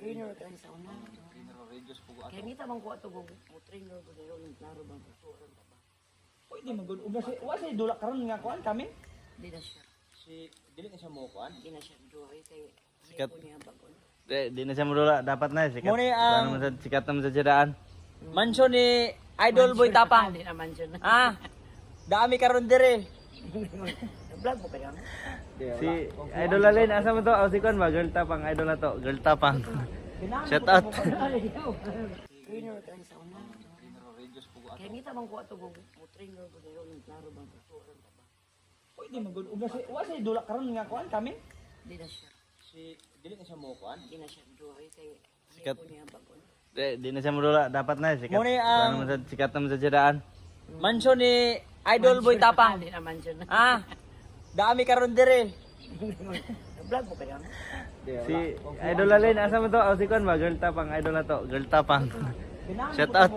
Trainer ka sa una. Kaya ngita bang kuha ito kung trainer ko na yun, klaro bang tuturan ka ba? Pwede magod. Wa say dula karon nga kuan kami. Hindi na siya. Si dili na siya mo kuan. Hindi na siya duhay kay Sikat. ko niya bagon. Di na siya mudula, dapat na sikat. Muna ang- Wala naman sa sikat naman sa jadaan. Mansion ni Idol Boy Tapang. Hindi naman siya na. Ah. Dami karon dire. Vlog mo kaya? Si Idol Alin, asa mo to? O si Kwan ba? Girl Tapang, Idol na to. Girl Tapang. Shout out. Trainer ka sa una. Kaya ngita bang kuha ito kung trainer ko na yun, klaro bang tuturan ka ba? Pwede magod. Wa say dula karon nga kuan kami. Hindi na siya. Si dili na siya mo kuan. Hindi na siya duhay kay Sikat. ko niya bagon. Di na siya mudula, dapat na sikat. Muna ang- Wala naman sa sikat naman sa jadaan. Mansion ni Idol Boy Tapang. Hindi naman siya na. Ah. Dami karon dire. Vlog mo kaya? Si Idol Alin, asa mo to? O si Kwan ba? Girl Tapang, Idol na to. Girl Tapang. Shout out.